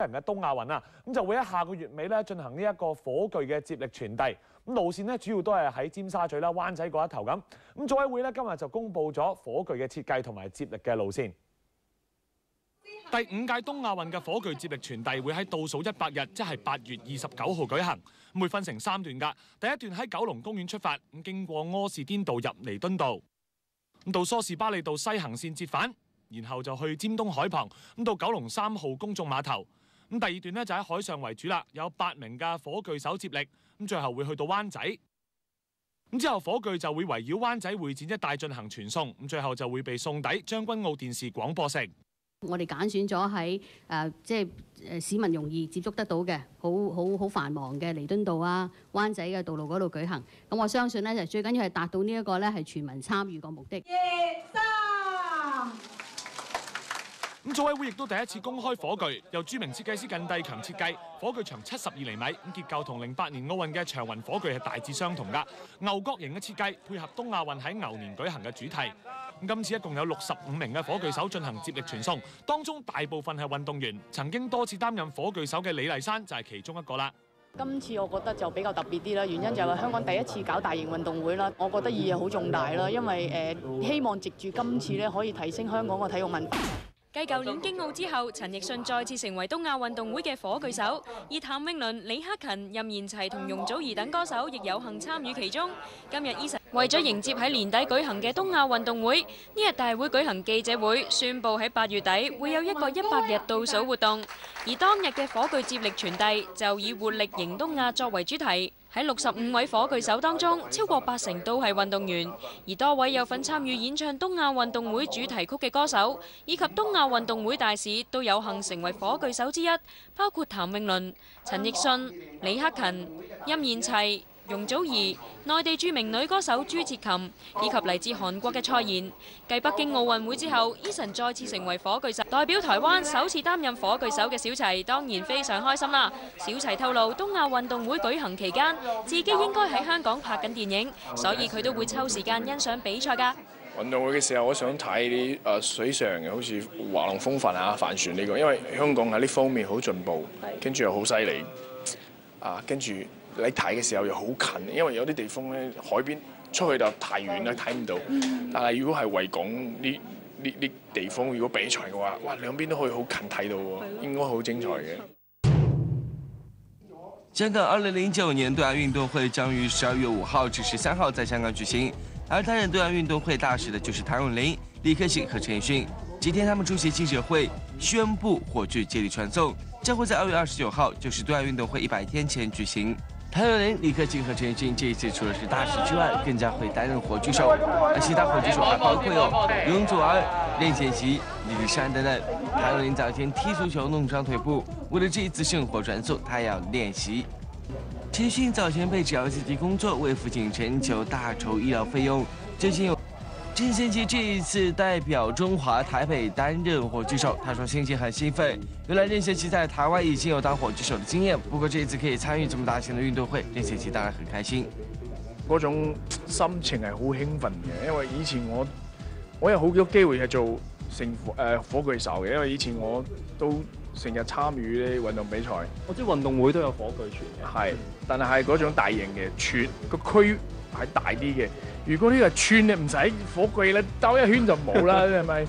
行嘅東亞運啊，咁就會喺下個月尾咧進行呢一個火炬嘅接力傳遞。咁路線咧主要都係喺尖沙咀啦、灣仔嗰一頭咁。咁組委會咧今日就公布咗火炬嘅設計同埋接力嘅路線。第5屆東亞運嘅火炬接力傳遞會喺倒數100日，即係8月29號舉行。咁會分成3段㗎。第一段喺九龍公園出發，咁經過柯士甸道入彌敦道，咁到梳士巴利道西行線折返，然後就去尖東海旁，咁到九龍3號公眾碼頭。咁第2段呢就喺海上為主啦，有8名嘅火炬手接力，咁最後會去到灣仔。咁之後火炬就會圍繞灣仔會展一帶進行傳送，咁最後就會被送抵將軍澳電視廣播城。我哋揀選咗喺即係市民容易接觸得到嘅，好繁忙嘅彌敦道啊、灣仔嘅道路嗰度舉行。咁我相信咧，就最緊要係達到呢一個咧係全民參與個目的。咁組委會亦都第一次公開火炬，由著名設計師靳埭強設計，火炬長72厘米，咁結構同08年奧運嘅長雲火炬係大致相同㗎。牛角形嘅設計配合東亞運喺牛年舉行嘅主題。咁今次一共有65名嘅火炬手進行接力傳送，當中大部分係運動員，曾經多次擔任火炬手嘅李麗珊就係其中一個啦。今次我覺得就比較特別啲啦，原因就係香港第一次搞大型運動會啦，我覺得意義好重大啦，因為希望藉住今次咧可以提升香港嘅體育文化。繼舊年京奧之後，陳奕迅再次成為東亞運動會嘅火炬手，而譚詠麟、李克勤、任賢齊同容祖兒等歌手亦有幸參與其中。今日 Eason 為咗迎接喺年底舉行嘅東亞運動會，呢日大會舉行記者會，宣布喺8月底會有一個100日倒數活動，而當日嘅火炬接力傳遞就以活力迎東亞作為主題。喺65位火炬手當中，超過80%都係運動員，而多位有份參與演唱東亞運動會主題曲嘅歌手，以及東亞運動會大使都有幸成為火炬手之一，包括譚詠麟、陳奕迅、李克勤、任賢齊、容祖兒、內地著名女歌手朱哲琴，以及嚟自韓國嘅蔡妍。繼北京奧運會之後 ，Eason 再次成為火炬手，代表台灣首次擔任火炬手嘅小齊當然非常開心啦。小齊透露，東亞運動會舉行期間，自己應該喺香港拍緊電影，所以佢都會抽時間欣賞比賽㗎。運動會嘅時候，我想睇啲水上嘅，好似滑浪風帆啊、帆船呢個，因為香港喺呢方面好進步，跟住又好犀利，跟住。你睇嘅時候又好近，因為有啲地方咧海邊出去就太遠啦，睇唔到。但係如果係維港呢地方，如果比賽嘅話，哇兩邊都可以好近睇到喎，應該好精彩嘅。香港2009年東亞運動會將於12月5號至13號在香港舉行，而擔任東亞運動會大使的就是譚詠麟、李克勤和陳奕迅。今天他們出席記者會，宣布火炬接力傳送將會在2月29號，就是東亞運動會100天前舉行。譚詠麟、李克勤和陳奕迅這一次除了是大使之外，更加會擔任火炬手，而其他火炬手還包括有容祖兒、任賢齊、李麗珊等等。譚詠麟早前踢足球弄傷腿部，為了這一次聖火傳送，他要練習。陳奕迅早前被指要自己工作為父親陳求大籌醫療費用，最近有任賢齊這一次代表中華台北擔任火炬手，他說心情很興奮。原來任賢齊在台灣已經有當火炬手的經驗，不過這一次可以參與這麼大型的運動會，任賢齊當然很開心。嗰種心情係好興奮嘅，因為以前我有好多機會係做火炬手嘅，因為以前我都成日參與啲運動比賽。我知運動會都有火炬傳嘅。係，但係嗰種大型嘅串個區係大啲嘅。如果呢個串你唔使火炬咧，兜一圈就冇啦，係咪？